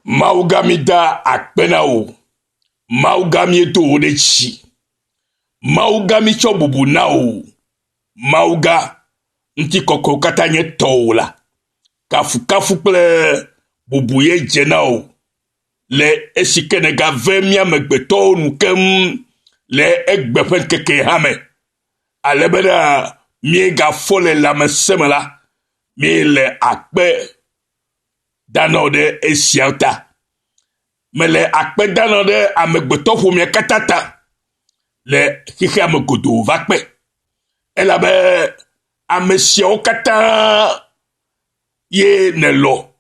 Maugamida akpenao. Maugami eto odechi. Maugami chobubu nao. Mauga nti koko katanye toula. Kafu ple bubuye jenao. Le esikenega vemia megbeto nukem le egbefen keke hame. Alebeda miega fole la mesemela. Mi le akpe danode esiauta. Mele akpe danode amegbeto fumie katata. Le kike amegodo vakpe. Elabe amesiao kata ye ne lo.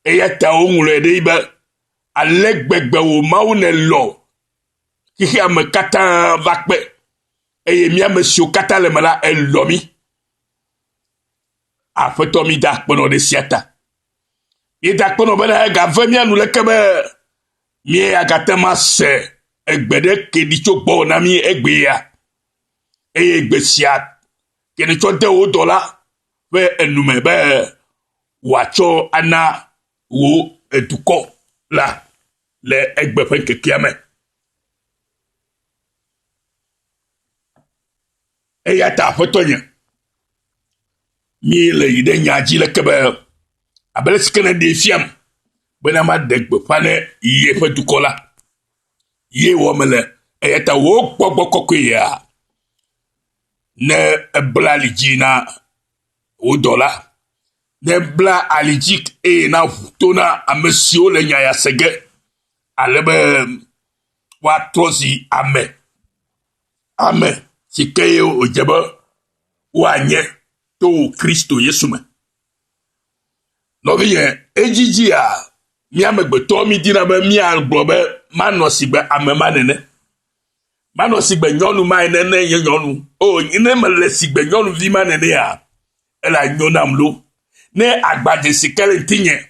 Eyata ongule de ibe. Alegbegbe wo mau ne lo. Kike ame kata vakpe. Eye mi amesio kata le mela elomi. Afeto mi dakpono de siata. Mi dakpono bena ega vemia nou lekebe. Mi agatema se. Egbede kedicho bo na mi egbe ya. Eye egbe siat. Kedicho de o dola. Ve enume be. Wacho ana. Wo eduko. La. Le egbe fen ke kiame. Eya ta foto nye. Mi le yide nyaji le kebe. Abele sikene de fiam. Bena ma degbe pane ye fe dukola. Ye womele. Eya ta wo kpogbo koko ya. Ne ebla alijina. O dola. Ne ebla alijik na tona amesio le nyaya sege. Alebe watrozi ame. Ame. Sikeye ojebe wanye to Kristo Yesu me. Noviye ejiji a mi amegbe to mi dina be mi agbobe manosigbe amemanene. Manosigbe nyonu manene ye nyonu. O ine mele sigbe nyonu vi manene ya. Ela nyonam lo. Ne agbaje sikele tinye.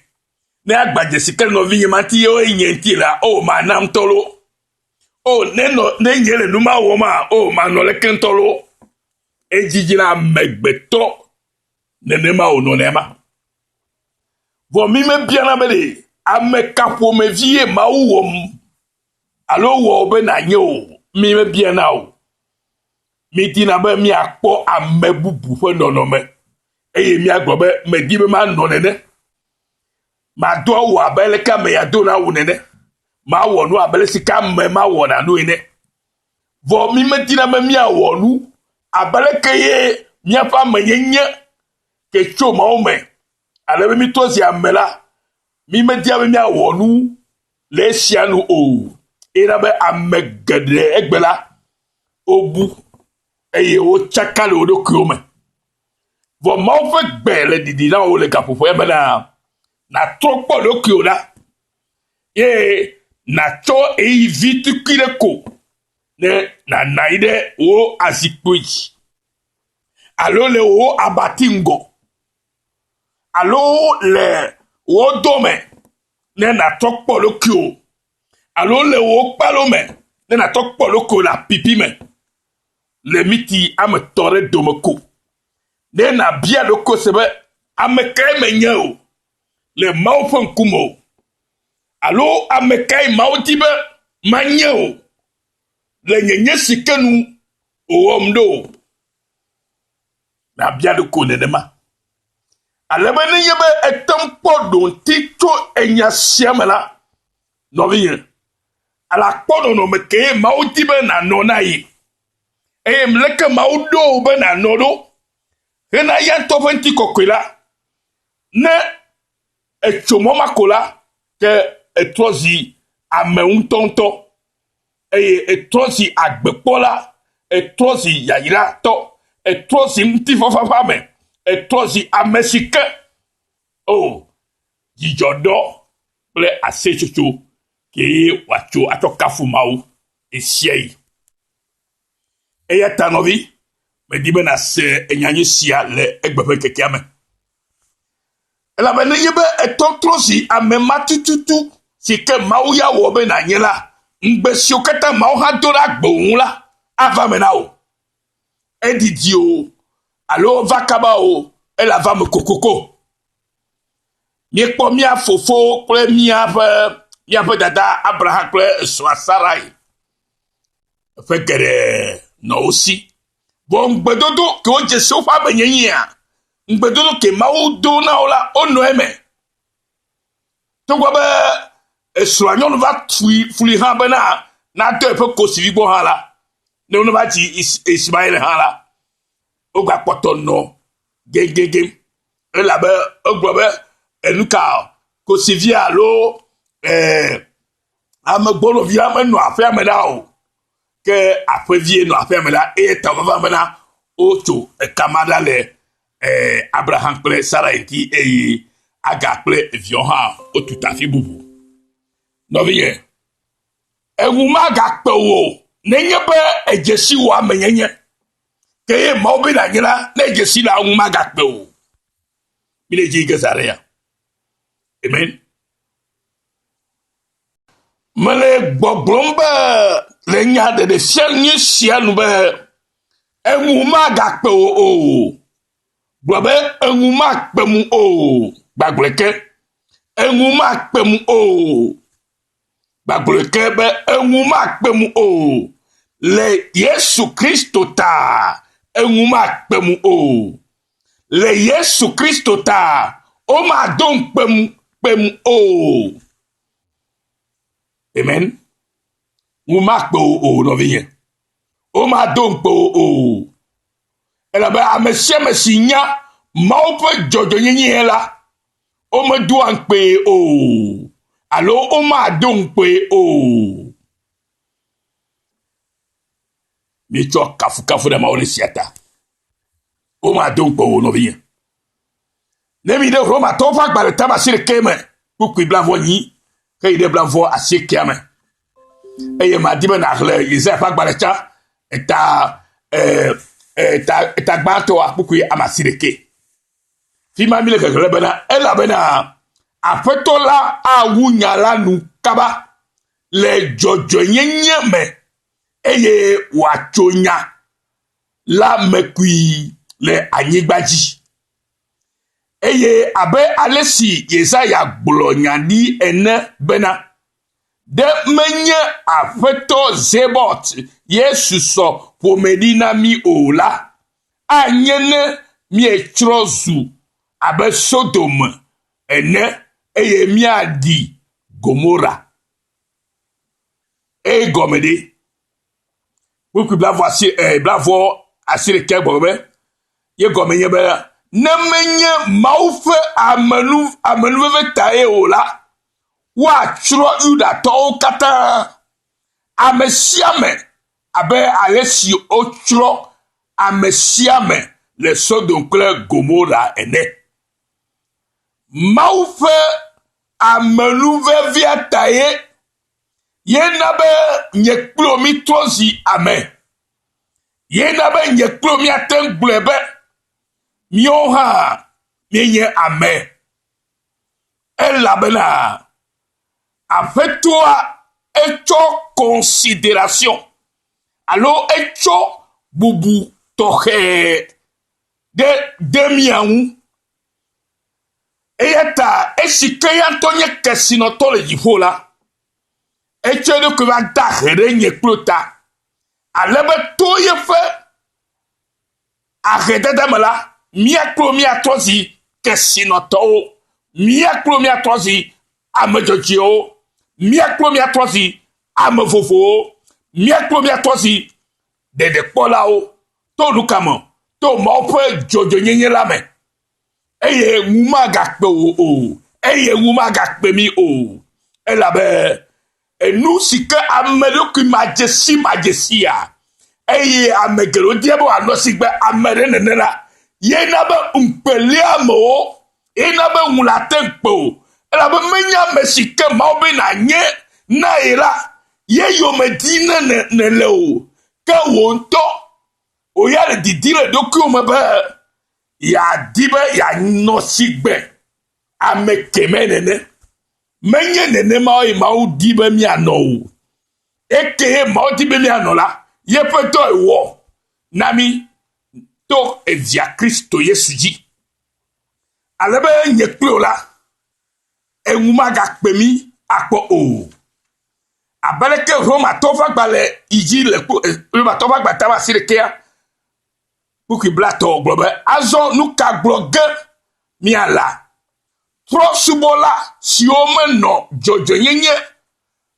Ne agbaje sikele no vinye mati yo enye ntila o manam tolo. Oh, ne nyele numa woma, oh, manole kentolo. Ejijina megbeto. Nenema o nonema. Vo mi me biana bede. Ame kapo me vie ma uwom. Alo wo be na nyo. Mi me biana o. Mi tina be mi akpo ame bubu fe nonome. Eye mi agbobe me dibe ma nonene. Ma do wo abele ka me ya do na wonene. Ma wonu abele sika me ma wona no ine. Vo mi metina me mi awonu abele keye mi afa menyenye ke cho ma o me. Ale mi tozi amela mi metia me mi awonu le sianu o. Ira be amegede egbela obu eye o chakale o do krome. Vo ma o fe gbele didi na o le kapofo e be na tropo do krona. Ye na cho e vitu kireko ne na naide o azikpoi alo le o abatingo alo le o dome ne na tokpo lokio alo le o palome ne na tokpo lokio la pipi me le miti ame tore domeko ne na bia loko sebe ame kreme nyeo le maufon kumo alo amekai mautibe manyeo le nyenye sikenu owomdo na biado ko nenema alebe ne yebe etempo don tito enya siamela noviye ala kpono no meke mautibe na nonai mleke maudo be na nodo hena yanto fenti kokwela ne echomo makola ke etrozi ameuntonto etrozi agbepola etrozi yayira to etrozi mtifofafame etrozi amesike oh jijodo ple asechuchu ke wacho atokafu mau esiei eya tanovi medibe na se enyanyi sia le egbefe kekiame ela bene yebe etontrozi amematututu sike mau ya wobe na nyela ngbesio kata mau ha dora gbohun la ava mena o edidio alo vakaba o ela va me kokoko miekpɔ mia fofo kple miaƒe dada Abraham kple esrɔ̃a Sarai ƒe geɖe nɔ wo si. Vɔ ŋugbedodo ke wodze se woƒe amenyenyia, ŋugbedodo ke Mawu do na wo la, wonɔ eme. Togbɔ be esrɔ̃a nyɔnu va fli hã bena natɔ eƒe kosivi gbɔ hã la, ne wone va dzi Ismael hã la, wogba kpɔtɔ nɔ gegege. Elabe egblɔ be enuka kosivia alo amegbɔnɔvia menɔ aƒea me la o, ke aƒevie nɔ aƒea me la, eye ta vava bena wotso ekama ɖa le Abraham kple Sarai ŋuti, eye Aga kple viɔ hã wotu tafi bubu. Nɔvinye, eŋu magakpe wo nenye be edzesi wɔ amenyenye, ke ye Mawu be nanyi la, ne edzesi la ŋu magakpe wo. Mi le dzi ke Zaria. Amen. Mele gbɔgblɔm be le nya ɖeɖe sia nye sia nu be eŋu magakpe wo o. Gblɔ be eŋu makpe mu o. Gbagblɔke eŋu makpe mu o. Gbagblɔke be eŋu makpe mu o. Le Yesu Kristo ta eŋu makpe mu o. Le Yesu Kristo ta o ma don kpem o. Amen. Ŋu makpe o nɔvinye. O ma don kpe o. Elabe ame sia ame si nya Mawu ƒe dzɔdzɔnyenye la, o me do ankpe o. Alo o ma do nkpe o. Mi tsɔ kafukafu ɖe Mawu le sia ta. O ma do nkpe o nɔvinye. Ne mi ɖe Romatɔwo ƒe agbalẽ tame 11 me, kpukpui 28 ke yi ɖe 29 me. Eye madi be naxlẽ Yesaya ƒe agbalẽ tsã eta gbãtɔa kpukpui 11. Fi ma mi le xexlẽ bena elabena Aƒetɔ la awu nya la nu kaba le dzɔdzɔnyenye me, eye wòatso nya la me kui le anyigba dzi. Eye abe ale si Yesaya gblɔ nya ɖi ene bena ɖe menye Aƒetɔ Zebɔt Yesu sɔ ƒomeɖi na mi o la, anye ne mietsrɔ̃ zu abe Sodom ene, eye miaɖi Gomora. Eye gɔme ɖe kpukpui 29 gblɔ be ye gɔme nye be ne menye Mawu ƒe amenuveve tae o la, woatsrɔ̃ Yudatɔwo katã, ame sia ame abe ale si wotsrɔ̃ ame sia ame le Sodom kple Gomora ene. Mawu ƒe amenuvevia tae yena be nye kplo mi trɔ zi ame. Yena be nye kplo miate gblɔe be míawo hã mienye ame. Elabena Aƒetɔa etsɔ considération alo etsɔ bubu tɔxɛ de mia ŋu. Eya ta esi ke ya ŋutɔ nye kesinɔtɔ le dziƒo la, etsɔ eɖokui va da he ɖe nye kplo ta, ale be to yeƒe ahedede me la, míakplo míatrɔ zi kesinɔtɔwo, míakplo míatrɔ zi ame dzɔdzɔewo, míakplo míatrɔ zi ame vovowo, míakplo míatrɔ zi ɖeɖekpɔlawo, to nu ka me, to Mawu ƒe dzɔdzɔnyenye la me. Eye ŋu magakpe wo o, eye ŋu magakpe mi o. Elabe enu si ke ame ɖokui madzesia, eye ame geɖewo dia be wòanɔ si gbe ame ɖe nene la, yena be ŋukpelia amewo, yena be ŋu la te ŋukpe o. Elabe menye ame si ke Mawu be nanye na ye la, ye yome di ne le o, ke wò ŋutɔ wòya le didi le ɖokuiwo me be yadi be yanɔ si gbe ame keme nene. Menye nenema ye Mawu di be mianɔ o. Eke ye Mawu di be mianɔ la, yeƒe dɔ ewɔ na mi to evia Kristo Yesu dzi. Ale be nye kplo la, enuma ga pemi akpo o abeleke Roma tova gbale iji le Roma tova gbata ba sirikea buki blato globe azo nuka bloge miala tro subola si ome no jojo nyenye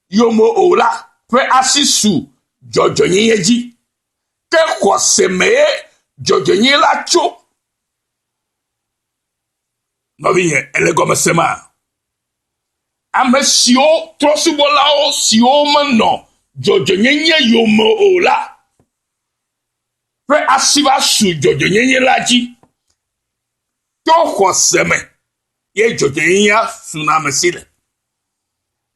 yomo ola pe asisu jojo nyenye ji ke kwa semeye jojo nyenye la cho no viye elegome sema ame si o tro subola o si ome no jojo nyenye yomo ola pe asiva su jojo nyenye la ji to kwa seme ye jojo nyenye suna mesile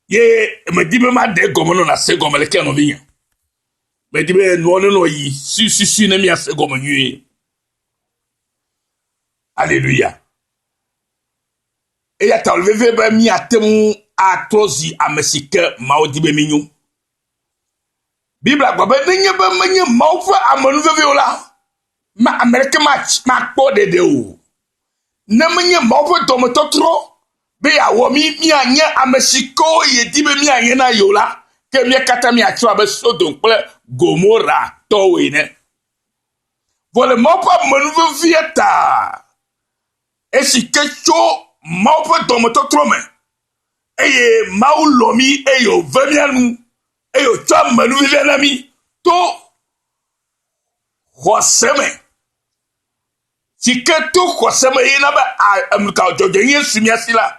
ye me dibe ma de gomo no na se gomo le ke no vinya me dibe no no yi si na mi ase gomo nyi hallelujah e ya tal veve ba mi atemu atrozi amesike ma odibe minyu bibla gba ba nye ba menye ma ofa amanu veve ola ma america ma kpo dede o na menye ma ofa domo totro be ya wo mi anye amesiko ye dibe mi anye na yola ke mi kata mi atro ba Sodom ple Gomora towe ne vole mopa manu vieta esike cho mopa domo totro me eye maulomi eyo vemianu eyo cho manu vienami to khoseme sike to khoseme ina ba amka jojo yesu mi asila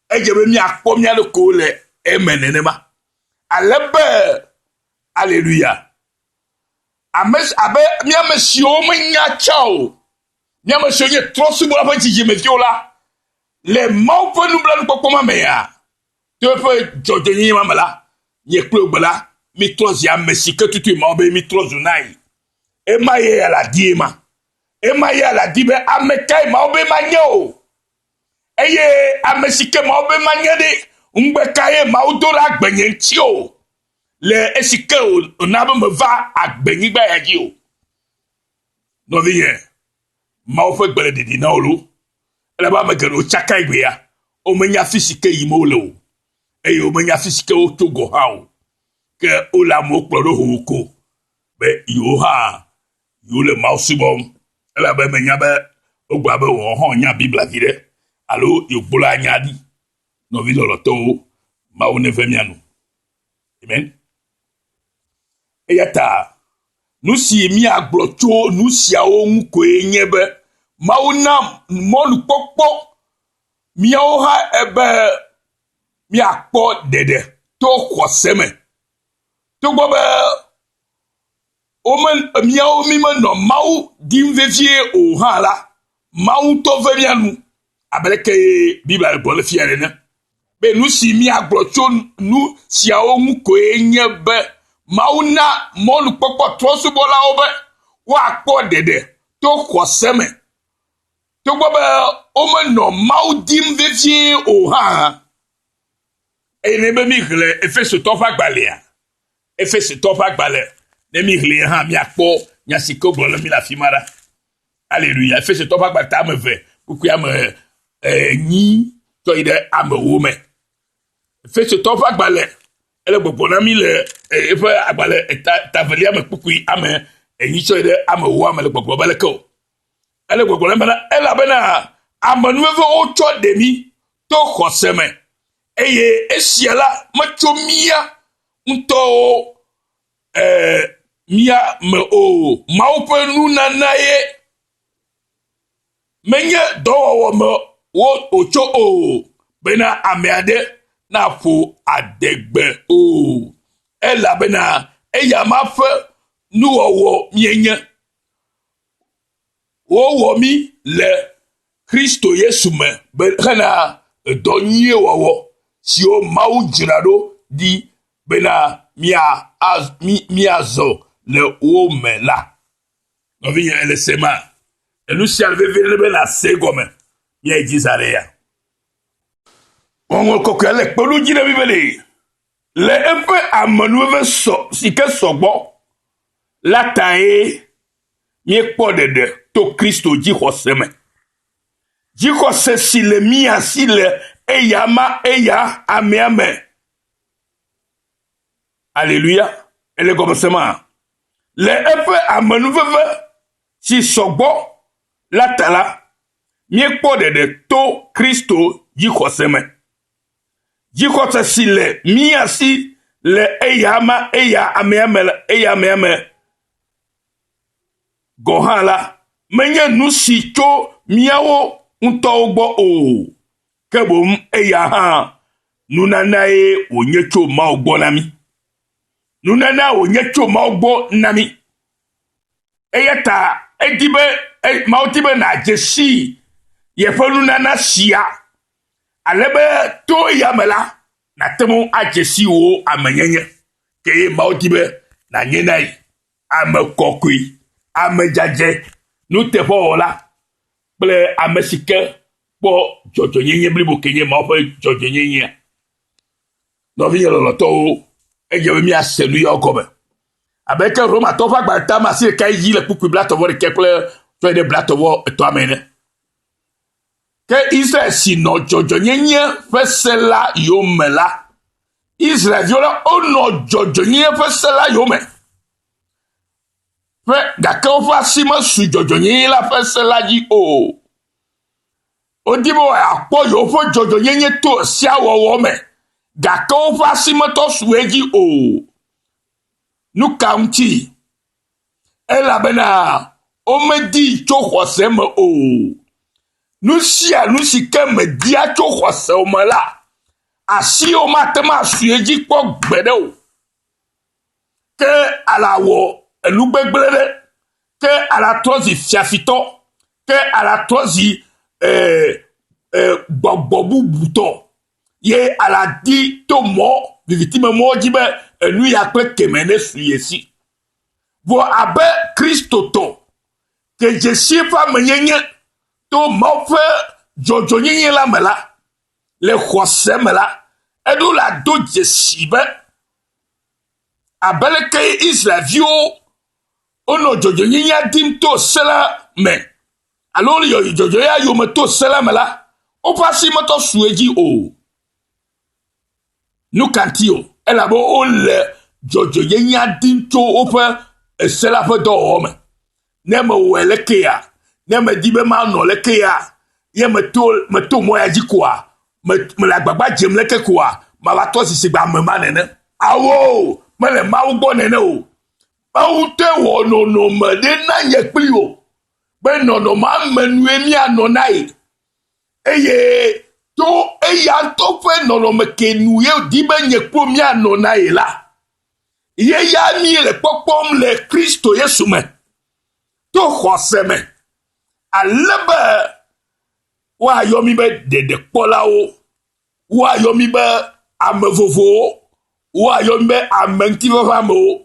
ejebe mi akpo mi ale ko le emenenema alebe hallelujah ames abe mi amesio menya chao mi amesio ye trosu bola pa jiji me fiola le mau pe nu bla nu kokoma me ya to pe jojo yin mamala ye klo gbala mi trosi amesike tutu ma obe mi trosu nai e ma ye ala diema e ma ye ala dibe amekai ma obe manyo eye amesike ma obe manyede Umbekaye maudora agbenyenchio le esike o nabe me va agbenigba yaji o no vie ma o fe gbere didi na olu ele ba me gero chaka igbe ya o menya fisike yimo le o e o menya fisike o togo ha o ke o la mo ploro hoko be yo ha yo le ma subom ele ba menya be o gba be wo ho nya bibla dire alo yo bola nyadi no vi lo to ma o ne vemianu amen eyata nous si mi aglocho nous si a on ko enyebe ma ona monu popo mi o ha ebe mi akpo dede to kwoseme to gobe o men mi o mi men no mau dimvevie o ha la mau to vemianu abeleke bibla bo le fiere ne be nous si mi aglocho nous si a on ko enyebe mauna monu popo trosu bola obe wa kpo dede to kwoseme to gbobe o me no maudim vevie o ha ene be mi gle efeso to fa gbalea efeso to fa gbale ne mi gle ha mi akpo nya siko bolo mi la fimara hallelujah efeso to fa gbata me ve buku ya me ni to ide ame wo me efeso to fa gbale ele gbogbo na mi le efe agbale tavelia me kpukui ame enyicho ide ame wo ame le gbogbo beleko ele gbogbo na bana ela bana amanuve o cho demi to khoseme eye esiala macho mia nto mia me o maupenu na naye menye dowo me wo ocho o bena ameade na fo adegbe o ela bena eya mafe nu owo mienye wo mi le Kristo Yesu me bena donye wo si o mau jirado di bena miazo le o me la no vinya ele sema elu si alveve bena segome ye jizarea on ko kele pelu jire bibele le epe amanuve so sike sogbo latae mi podede to Kristo ji hoseme ji hose si le mia si le eyama eya ame. Alléluia. Et le commencement. Les effets amenuveve si sogbo la tala mie pode de to Christo jikoseme. Jikose si le mia si le eyama eya ame. Gohala menye nusi cho miawo unto ugbo o. Kebom eya ha nunanae onye cho ma ugbo nami. Nunana onye cho ma ugbo nami. Eyata edibe mautibe na jesi yefe nunana sia. Alebe to yamela na temo a jesi o amenyenye. Ke mautibe na nyenai ame kokui ame jaje nou te fo la ple ame sike po jojo nyenye blibo kenye ma ofe jojo nyenye no vi yelo to eje mi asenu yo kobe abeke Roma to fa gba ma si kai yi le puku blato vo ke ple to de blato vo to amene ke Israel si no jojo nyenye fesela yo mela Israel viola ono jojo nyenye fesela yo me fe gake o fa sima su jojo nyenye la fesela ji o odibo apo yo fo jojo nyenye to sia wo me gake o fa sima to su eji o nu county ela bena o me di cho khose me o nu si ke me dia cho khose o me la asi o ma te ma su eji po gbede o ke alawo elugbegbele ke ala tozi fiafito ke ala tozi gbogbobu buto ye ala di to mo victime mo jibe enu ya pe kemene suyesi vo abe Kristo to ke jesi fa menyenye to mo fe jojo nyenye la mela le khose mela edu la do jesi be abele ke Israel vio ono jojo nyinya dim to sela me alori yo jojo ya yo me to sela me la o pasi mo to sueji o nu kantio elabo o le jojo nyinya dim to o pe sela fe do o me ne me wele ke ya ne me dibe ma no le ke ya ye me to mo ya jikwa me la gbagba jem le ke kwa ma ba to si gba me ma nene awo me le ma ugbo nene o Aute wo no me de na ye pli o. Be no ma menu emi anonai. Eye to eya to fe no me kenu ye di be nye po mi anonai la. Ye ya mi le popom le Kristo Yesu me. To khose me. Alebe wa yo mi be de pola o. Wa yo mi be amevovo. Wa yo mi be amentivo famo.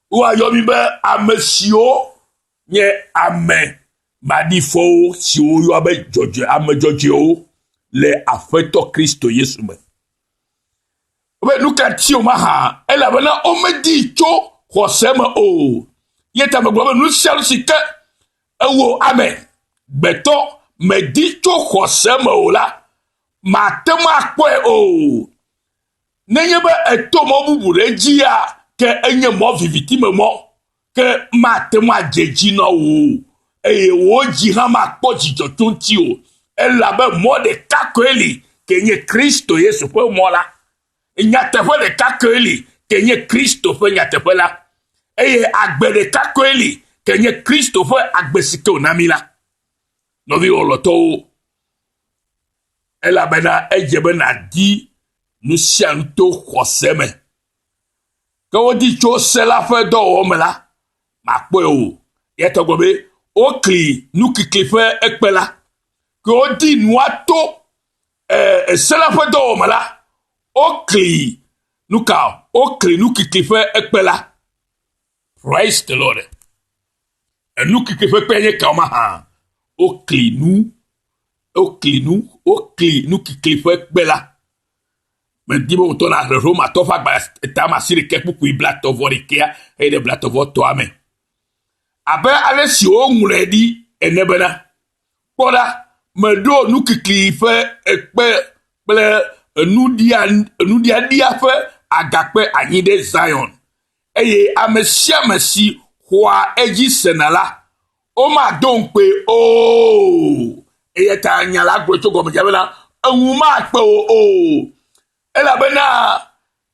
Ou ayomi be amesio nye ame madifo si o yo abe jojo ame jojo le afeto Kristo Yesu me obe nuka ti o ma ha ela bana o me di cho khosema o yeta me gbo nu sel sike ewo ame beto me di cho khosema o la matema akwe o nenye be etomo bubure ji ya ke enye mo viviti me mo ke mate mo ajeji no wo eye wo ji ha ma po jijo tonti o ela be mo de kakweli ke nye Kristo Yesu pe mo la nya te fe de kakweli ke nye Kristo fe nya te fe la eye agbe de kakweli ke nye Kristo fe agbe sike onami la no vi oloto ela be na ejebe na di nu sianto khoseme Quand on dit que c'est la fin d'homme là, ma poeo, y'a ton gobe, au cli, nous qui fait ekpela. Quand on dit noato, c'est la fin d'homme là, au cli, nous qui fait ekpela. Praise the Lord. Et nous qui fait payer comme un, au cli, nous qui fait ekpela. Mais dis-moi, on a le Roma, tu fais ta massire quelque pour blato vorikea et de blato toi-même. Après, allez si on nous l'a dit, et nebena. Voilà, me do nous qui fait kple nuɖiaɖia ƒe agakpe anyi ɖe Zion eye ame sia ame si xɔa edzi sena la womado ŋukpe o eye ta nya la gblɔ tso gɔmedzia bena eŋu makpe o elabena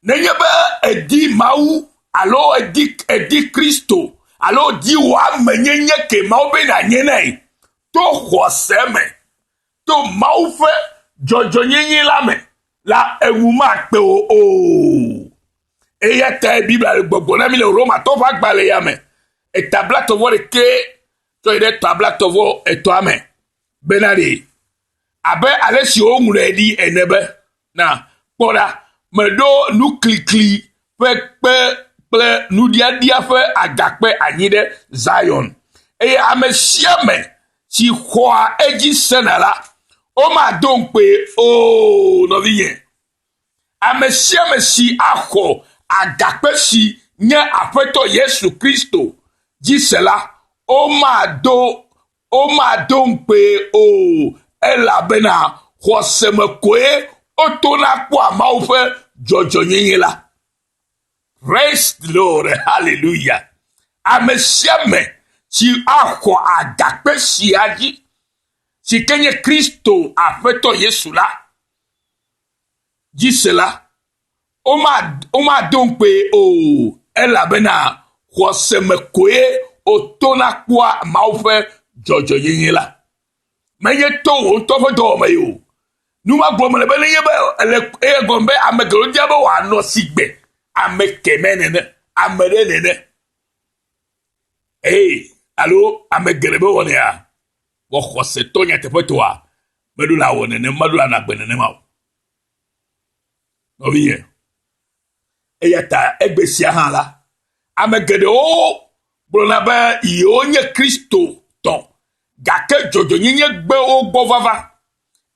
nenye be edi Mawu alo edi Kristo alo di wòa menyenye ke Mawu be na nye nɛ to xɔse me to Mawu ƒe dzɔdzɔnyenye la me la eŋu makpe o eya ta Biblia gbɔgbɔ na mi le Romatɔwo ƒe agbalẽ ya me etablatɔvɔ ɖeke tɔ yi ɖe tablatɔvɔ etɔa me bena ɖe abe ale si woŋlɔe ɖi ene be na kpɔ ɖa meɖo nuklikli ƒe kpe kple nuɖiaɖia ƒe agakpe anyi ɖe Zion eye ame sia ame si xɔa edzi sena la womado ŋukpe o nɔvinye ame sia ame si axɔ agakpe si nye aƒetɔ Yesu Kristo dzi se la womado ŋukpe o elabena xɔse me koe wotona kpɔa Mawu ƒe dzɔdzɔnyenye la. Praise the Lord, hallelujah. Ame sia ame si axɔ agakpe sia dzi si ke nye Kristo aƒetɔ Yesu la dzi se la womado ŋukpe o elabena xɔse me koe wotona kpɔa Mawu ƒe dzɔdzɔnyenye la. Menye to wò ŋutɔ ƒe dɔwɔme yi o. Nu ma gblɔm le be nenye be eye gɔm be ame geɖewo dia be wòanɔ si gbe ame kɛmɛ nene ame ɖe nene alo ame geɖe be wɔnea wɔ xɔsetɔ nyateƒetɔa meɖo la wɔ nene meɖo la nagbe nenema o nɔvinye eya ta egbe sia hã la ame geɖewo gblɔna be yewo nye Kristo tɔ gake dzɔdzɔnyenye gbe wo gbɔ vava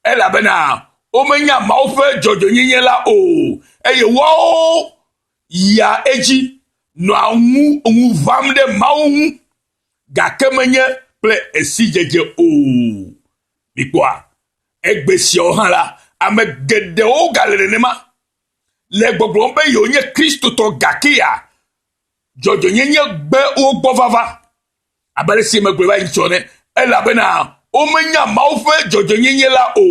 elabena womenya Mawu ƒe dzɔdzɔnyenye la o eye woawo yia edzi nɔa ŋu vam ɖe Mawu ŋu gake menye kple esi dzedze o mikpɔa egbe siawo hã la ame geɖewo gale nenema le gbɔgblɔm be yewo nye Kristo tɔ gakea dzɔdzɔnyenye gbe wo gbɔ vava abe ale si megblɔ va yi tsɔ ne elabena womenya Mawu ƒe dzɔdzɔnyenye la o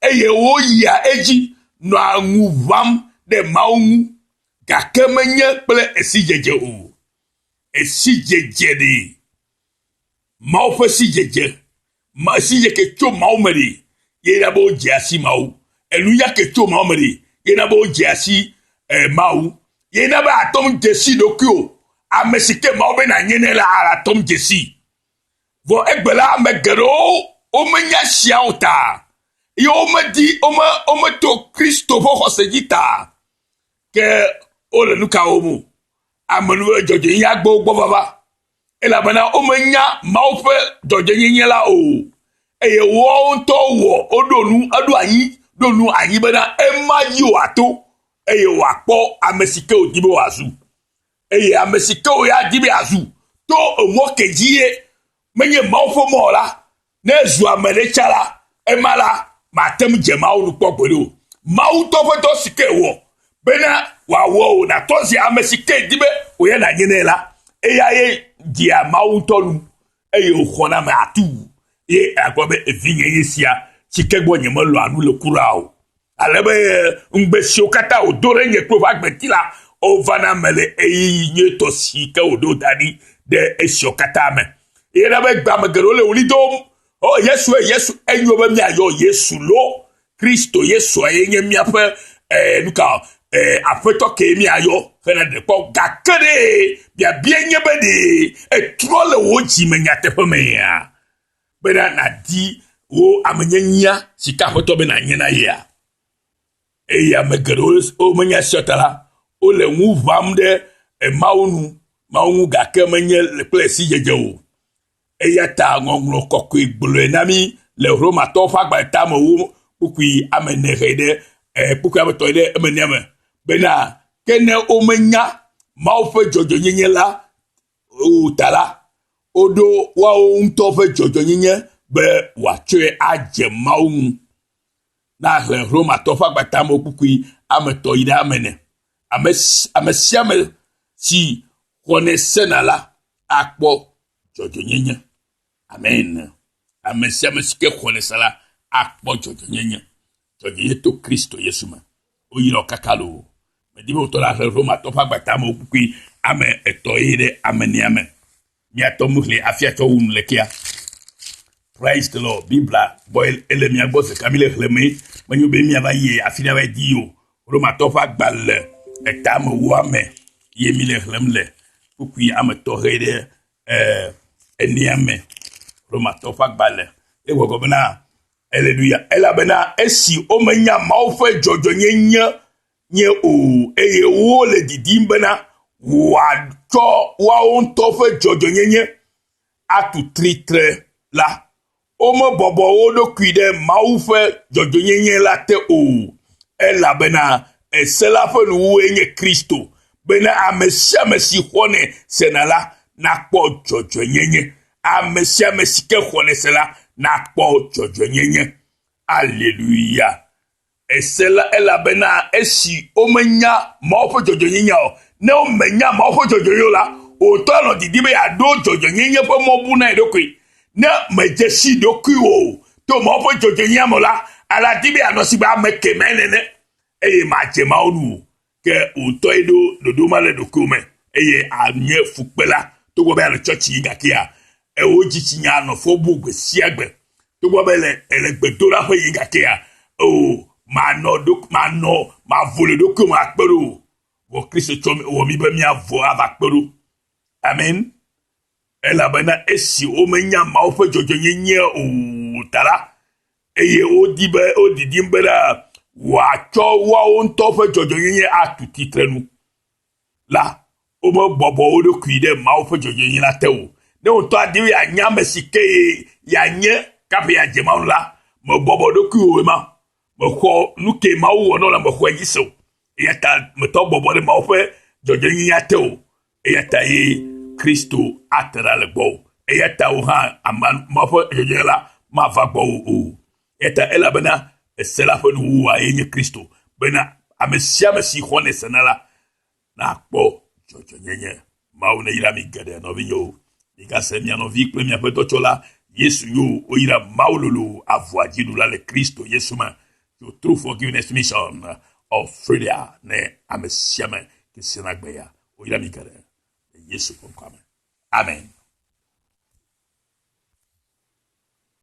eye woyia edzi nɔa ŋu vam ɖe Mawu ŋu gake menye kple esi dzedze o esi dzedze ɖe Mawu ƒe si dzedze si dze ke tso Mawu me ɖe yena be wodze asi Mawu enuya ke tso Mawu me ɖe yena be wodze asi Mawu yena be atɔm dze si ɖokuiwo ame si ke Mawu be na nye ne la atɔm dze si vɔ egbe la ame geɖewo womenya siawo ta ye wometo Kristo ƒe xɔse dzi ta ke wole nu kawo mu ame nu dzɔdzɔnyenye agbewo gbɔ vava elabena womenya Mawu ƒe dzɔdzɔnyenye la o eye woawo ŋutɔ ɖo nu anyi bena ema dzi wòato eye wòakpɔ ame si ke wòdi be wòazu eye ame si ke wòya di be azu to emɔ ke dzi ye menye Mawu ƒe mɔ la ne zu ame ɖe tsa la ema la matem dze Mawu nu kpɔ gbeɖe o Mawu tɔ ƒe dɔ si ke wɔ bena wòawɔ o natɔ zi ame si ke di be wòye na nye ne la eya ye dzia Mawu ŋutɔ nu eye wòxɔna me atu ye agblɔ be evinye ye sia si ke gbɔ nye melɔa nu le kura o ale be ŋugbe siwo katã wòdo ɖe nye kplo ƒe agbeti la wovana me le eyiyi nyuitɔ si ke wòɖo da ɖi ɖe esiwo katã me yena be gbame geɖewo le wli dom Yesu enyo be miayɔ Yesu lo Kristo Yesua ye nye miaƒe aƒetɔ ke miayɔ hena ɖe kpɔ gake ɖe biabia nye be ɖe etrɔ le wo dzime nyateƒe mea bena nadi wo amenyenya si ke aƒetɔ be nanye na yea eye ame geɖewo womenya sia ta la wole ŋu ʋãm ɖe Mawu ŋu gake menye kple esi dzedze o eya ta ŋɔŋlɔ kɔkɔe gblɔe na mi le Romatɔwo ƒe agbalẽ me wo kpukpui ame ne he ɖe kpukpui ame tɔ ɖe emenia me bena ke ne womenya Mawu ƒe dzɔdzɔnyenye la o ta la woɖo woawo ŋutɔ ƒe dzɔdzɔnyenye be wòatsɔe adze Mawu ŋu na hle Roma tofa gbata mo kukui ame to ida amene ame siame si kone sena la akpo jojo nyenye amen ame siame si ke kone sala akpo jojo nyenye to Kristo Yesu ma oyiro kakalo me dibo to la hle Roma tofa gbata mo kukui ame eto ide amene ame mi atomule afia to lekia. Praise the Lord. Bibla boy elemia boss Camille Clemé manyo be mi abaye afina ba dio Roma tofa gbal etam wame yemile Clemle ukui am torede eniame Roma tofa gbal e wo gobna hallelujah elabena esi omenya maufe jojo nyenya nye o eye wo le didimbena wa to wa on tofa jojo nyenye atu tritre la Omo bobo odo kuide maufe jojo nyenye late o. Ela bena esela fe nu enye Kristo. Bena amesia mesi hone senala nakpo jojo nyenye. Amesia mesi ke hone sela nakpo jojo nyenye. Alléluia. Esela ela bena esi omenya maufe jojo nyenye o. Ne omenya maufe jojo yola. O to no didibe ya do jojo nyenye pe mobu na edokui. Ne mejesi doku o to mo po jojo nyamola ala tibi anosiba meke menene eye majema onu ke uto edo dodo male doku me eye anye fukpela to go be ala church yiga kia e oji chinya no fo bugwe siagbe to go be le elegbedo la fo yiga kia o mano ma vole doku ma akpero wo Kristo chomi wo mi be mi avo abakpero amen. Ela bena esi omenya maufe jojo nyenye o tala eye odidi mbera wa cho wa on tofe jojo nyenye atu titrenu la omo bobo odo kuide maufe jojo nyenye la tewo ne on to adi ya nyame sike ya nye kape ya jema la mo bobo do ku ma mo ko nuke mawo no la mo ko yiso ya ta mo to bobo de maufe jojo nyenye tewo ya ta Kristo atera le bo eyata o ha aman mafo ejela ma va bo o eta ela bena esela fo nu wa enye Kristo bena amesia mesi hone senala na po jojo nyenye ma una ira mi gade no vinyo igase mi no vi premier peto chola Yesu yo o ira maululu avoadi nous la le Kristo Yesu ma yo true forgiveness mission of freedom ne amesia me ke senagbeya o ira mi gade Yesu kom. Amen.